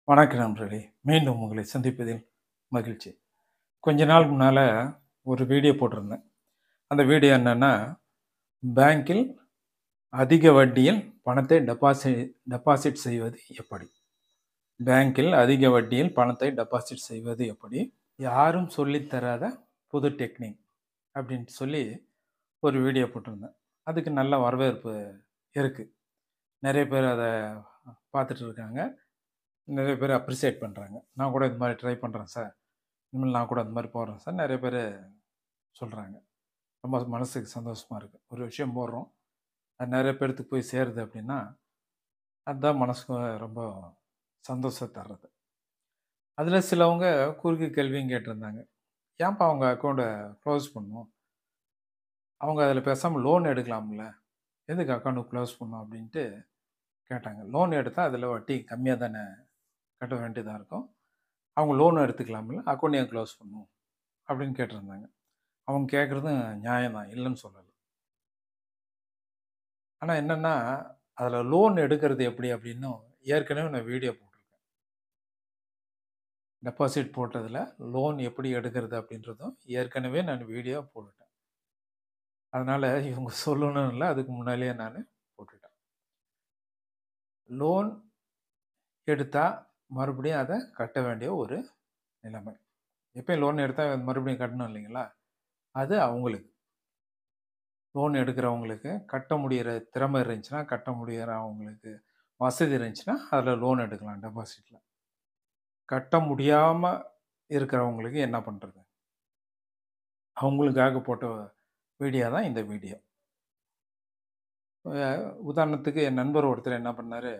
வணக்கம் நண்பர்களே! மீண்டும் உங்களை சந்திப்பதில் மகிழ்ச்சி. கொஞ்ச நாள் முன்னால ஒரு வீடியோ போட்டிருந்தேன். அந்த வீடியோ என்னன்னா, பேங்கில் அதிக வட்டியில் பணத்தை டெபாசிட் செய்வது எப்படி? பேங்கில் அதிக வட்டியில் பணத்தை டெபாசிட் செய்வது எப்படி? யாரும் சொல்லித் தராத புது டெக்னிக் அப்படின்னு சொல்லி ஒரு வீடியோ போட்டிருந்தேன். அதுக்கு நல்ல வரவேற்பு இருக்கு. நெறைய பேர் அத பார்த்துட்டு இருக்காங்க. நெறைய பேர் அப்ரிசியேட் பண்றாங்க. நான் கூட இது மாரி ட்ரை பண்றேன் சார். இனிமேல் நான் கூட அந்த மாரி போடுறேன் சார். நெறைய பேரு சொல்றாங்க. ரொம்ப மனசுக்கு சந்தோஷமா இருக்கு. ஒரு விஷயம் போடுறோம். அது நெறைய பேத்துக்கு போய் சேருது அப்படின்னா, அதுதான் மனசுக்கு ரொம்ப சந்தோஷத்த தர்றது. அதில சிலவங்க குறுக்கு கேள்வியும் கேட்டிருந்தாங்க. ஏன்பா உங்க அக்கவுண்ட்ட க்ளோஸ் பண்ணணும்? அவங்க அதில பேசாம லோன் எடுக்கலாம்ல. எதுக்கு அக்கவுண்ட் க்ளோஸ் பண்ணணும் அப்படின்ட்டு கேட்டாங்க. லோன் எடுத்தா அதில வட்டி கம்மியா தானே கட்ட வேண்டியதா இருக்கும். அவங்க லோன் எடுத்துக்கலாம்ல. அக்கவுண்ட் ஏன் க்ளோஸ் பண்ணணும்? அப்படின்னு கேட்டிருந்தாங்க. அவங்க கேட்கறதும் நியாயம் தான். இல்லன்னு சொல்லல. ஆனா என்னன்னா, அதில லோன் எடுக்கிறது எப்படி அப்படின்னும் ஏற்கனவே நான் வீடியோ போட்டிருக்கேன். டெபாசிட் போட்டதில லோன் எப்படி எடுக்கிறது அப்படின்றதும் ஏற்கனவே நான் வீடியோ போட்டுட்டேன். அதனால இவங்க சொல்லணும்னு இல்ல. அதுக்கு முன்னாலேயே நானு போட்டுட்டேன். லோன் எடுத்தா மறுபடியும் அத கட்ட வேண்டிய ஒரு நிலைமை. எப்பயும் லோன் எடுத்தா மறுபடியும் கட்டணும் இல்லைங்களா? அது அவங்களுக்கு. லோன் எடுக்கிறவங்களுக்கு கட்ட முடியிற திறமை இருந்துச்சுன்னா, கட்ட முடியிற அவங்களுக்கு வசதி இருந்துச்சுன்னா, அதில லோன் எடுக்கலாம் டெபாசிட்ல. கட்ட முடியாம இருக்கிறவங்களுக்கு என்ன பண்றது? அவங்களுக்காக போட்ட வீடியோ தான் இந்த வீடியோ. அ உதாரணத்துக்கு என் நண்பர் ஒருத்தர் என்ன பண்ணாரு,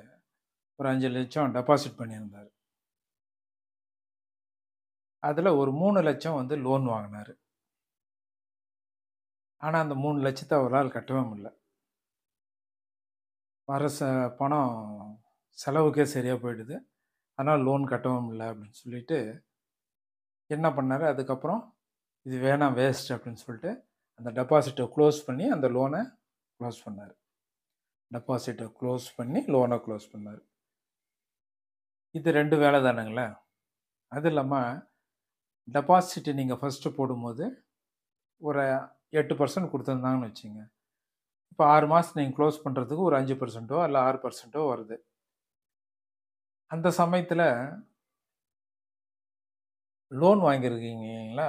ஒரு 5,00,000 டெபாசிட் பண்ணியிருந்தாரு. அதில ஒரு 3,00,000 வந்து லோன் வாங்குனாரு. ஆனா, அந்த 3,00,000த்த அவரால கட்டவே முடியல. வர பணம் செலவுக்கே சரியா போயிடுது. அதனால லோன் கட்டவும் முடியல அப்படின்னு சொல்லிட்டு என்ன பண்ணாரு, அதுக்கப்புறம் இது வேணாம் வேஸ்ட் அப்படின்னு சொல்லிட்டு, அந்த டெபாசிட்ட குளோஸ் பண்ணி அந்த லோன குளோஸ் பண்ணாரு. டெபாசிட்ட குளோஸ் பண்ணி லோன குளோஸ் பண்ணாரு. இது 2 வேல தானங்களே! அது இல்லாம டெபாசிட் நீங்க ஃபர்ஸ்ட்டு போடும்போது ஒரு 8% குடுத்துருந்தாங்கன்னு வச்சுக்கங்க. இப்ப 6 மாசம் நீங்க குளோஸ் பண்றதுக்கு ஒரு 5% இல்ல 6% வருது. அந்த சமயத்துல லோன் வாங்கியிருக்கீங்க இல்லைங்களா?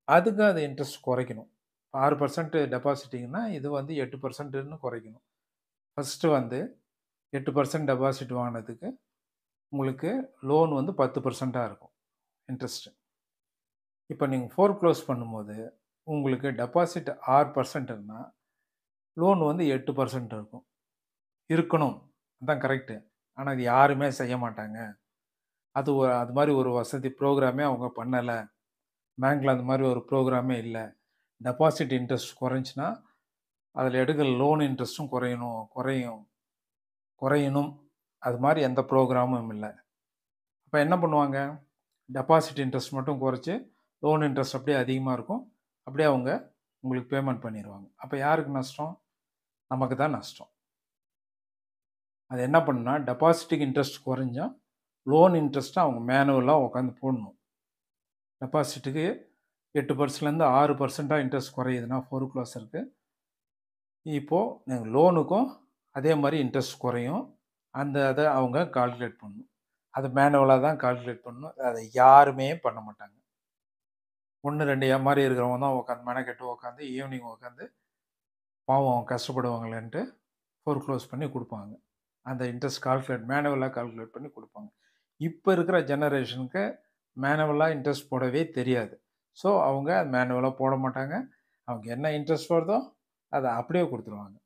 அதுக்கு அது இன்ட்ரெஸ்ட் குறைக்கணும். 6% டெபாசிட்டிங்ன்னா இது வந்து 8%ன்னு குறைக்கணும். ஃபர்ஸ்ட்டு வந்து 8% டெபாசிட் வாங்குனதுக்கு உங்களுக்கு லோன் வந்து 10%ஆ இருக்கும் இன்ட்ரெஸ்ட்டு. இப்ப நீங்க ஃபோர்க்ளோஸ் பண்ணும்போது, உங்களுக்கு டெபாசிட் 6%ன்னா, லோன் வந்து 8% இருக்கும். இருக்கணும். அதான் கரெக்ட்டு. ஆனா, அது யாருமே செய்ய மாட்டாங்க. அது மாரி ஒரு வசதி புரோகிராமே அவங்க பண்ணல. பேங்க்ல அந்த மாரி ஒரு புரோகிராமே இல்ல. டெபாசிட் இன்ட்ரெஸ்ட் குறைஞ்சுச்சுன்னா, அதில எடுக்கிற லோன் இன்ட்ரெஸ்ட்டும் குறையணும். அது மாரி எந்த புரோகிராமும் இல்ல. அப்ப என்ன பண்ணுவாங்க? டெபாசிட் இன்ட்ரெஸ்ட் மட்டும் குறைச்சு, லோன் இன்ட்ரெஸ்ட் அப்படியே அதிகமா இருக்கும். அப்படியே அவங்க உங்களுக்கு பேமெண்ட் பண்ணிருவாங்க. அப்ப யாருக்கு நஷ்டம்? நமக்கு தான் நஷ்டம். அது என்ன பண்ணும்னா, டெபாசிட்க்கு இன்ட்ரெஸ்ட் குறைஞ்சா, லோன் இன்ட்ரெஸ்ட்ட அவங்க மேனுவலா உட்காந்து போடணும். டெபாசிட்க்கு 8%லேருந்து 6%ஆ இன்ட்ரெஸ்ட் குறையுதுன்னா, ஃபோர்க்ளோஸருக்கு, இப்போ நீங்க லோனுக்கும் அதே மாரி இன்ட்ரெஸ்ட் குறையும். அத அவங்க கால்குலேட் பண்ணணும். அது மேனுவலா தான் கால்குலேட் பண்ணணும். அத யாருமே பண்ண மாட்டாங்க. 1, 2 ஏமாறி இருக்கிறவங்க தான் உட்காந்து மெனக்கெட்டு உட்காந்து ஈவினிங் உட்காந்து பாவம் கஷ்டப்படுவாங்களேன்ட்டு ஃபோர்க்ளோஸ் பண்ணி குடுப்பாங்க. அந்த இன்ட்ரெஸ்ட் மேனுவலா கால்குலேட் பண்ணி குடுப்பாங்க. இப்ப இருக்கிற ஜெனரேஷனுக்கு மேனுவலா இன்ட்ரெஸ்ட் போடவே தெரியாது. ஸோ, அவங்க மேனுவலா போட மாட்டாங்க. அவங்க என்ன இன்ட்ரெஸ்ட் வருதோ, அத அப்படியே குடுத்துருவாங்க.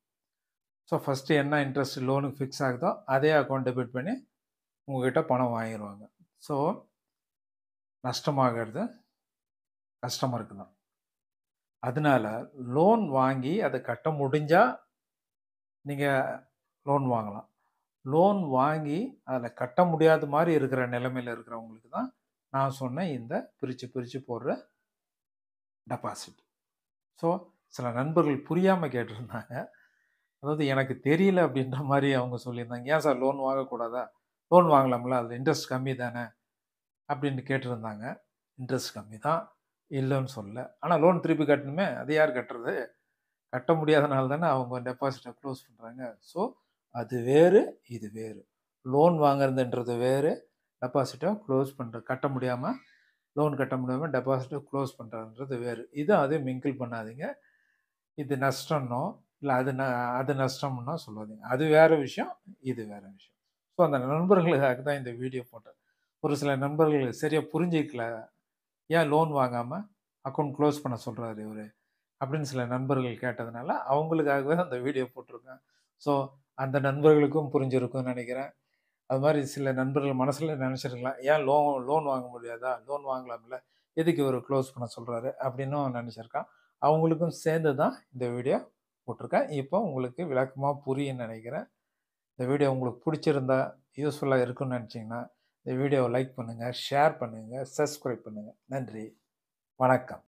ஸோ, ஃபர்ஸ்ட்டு என்ன இன்ட்ரெஸ்ட் லோனுக்கு ஃபிக்ஸ் ஆகுதோ, அதே அக்கவுண்ட் டெபிட் பண்ணி உங்ககிட்ட பணம் வாங்கிருவாங்க. ஸோ, நஷ்டமாகறது கஸ்டமருக்கு தான். அதனால லோன் வாங்கி அத கட்ட முடிஞ்சா, நீங்க லோன் வாங்கலாம். லோன் வாங்கி அதில கட்ட முடியாத மாரி இருக்கிற நிலைமையில இருக்கிறவங்களுக்கு தான், நான் சொன்ன இந்த பிரிச்சு, பிரிச்சு போடுற டெபாசிட். ஸோ, சில நண்பர்கள் புரியாம கேட்டிருந்தாங்க. அதாவது எனக்கு தெரியல அப்படின்ற மாரி அவங்க சொல்லியிருந்தாங்க. "ஏன் சார் லோன் வாங்கக்கூடாதா?" லோன் வாங்கலாம்ல, அதில் இன்ட்ரெஸ்ட் கம்மி தானே அப்படின்னு கேட்டிருந்தாங்க. இன்ட்ரெஸ்ட் கம்மி தான், இல்லைன்னு சொல்லல. ஆனால் லோன் திருப்பி கட்டணுமே, அது யார் கட்டுறது? கட்ட முடியாதனால தானே அவங்க டெபாசிட்டை க்ளோஸ் பண்ணுறாங்க. ஸோ அது வேறு, இது வேறு. லோன் வாங்குறதுன்றது வேறு, டெபாசிட்டை க்ளோஸ் பண்ணுறது கட்ட முடியாமல், லோன் கட்ட முடியாமல் டெபாசிட்டை க்ளோஸ் பண்ணுறதுன்றது வேறு. இது அதையும் மிங்கிள் பண்ணாதீங்க. இது நஷ்டம்னோ இல்லை அது நஷ்டம்னோ சொல்லாதீங்க. அது வேறு விஷயம், இது வேறு விஷயம். ஸோ அந்த நண்பர்களுக்காக தான் இந்த வீடியோ போட்டேன். ஒரு சில நண்பர்கள் சரியாக புரிஞ்சிக்கல. ஏன் லோன் வாங்காமல் அக்கௌண்ட் க்ளோஸ் பண்ண சொல்கிறாரு இவர் அப்படின்னு சில நண்பர்கள் கேட்டதுனால அவங்களுக்காகவே அந்த வீடியோ போட்டிருக்கேன். ஸோ அந்த நண்பர்களுக்கும் புரிஞ்சிருக்கும்னு நினைக்கிறேன். அது மாதிரி சில நண்பர்கள் மனசில் நினச்சிருக்கலாம், ஏன் லோன் வாங்க முடியாதா, லோன் வாங்கலாம்ல, எதுக்கு இவர் க்ளோஸ் பண்ண சொல்கிறாரு அப்படின்னும் நினச்சிருக்கான். அவங்களுக்கும் சேர்ந்து தான் இந்த வீடியோ போட்டிருக்கேன். இப்போ உங்களுக்கு விளக்கமாக புரியும்னு நினைக்கிறேன். இந்த வீடியோ உங்களுக்கு பிடிச்சிருந்தா, யூஸ்ஃபுல்லாக இருக்குன்னு நினச்சிங்கன்னா இந்த வீடியோவை லைக் பண்ணுங்கள், ஷேர் பண்ணுங்கள், சப்ஸ்கிரைப் பண்ணுங்கள். நன்றி, வணக்கம்.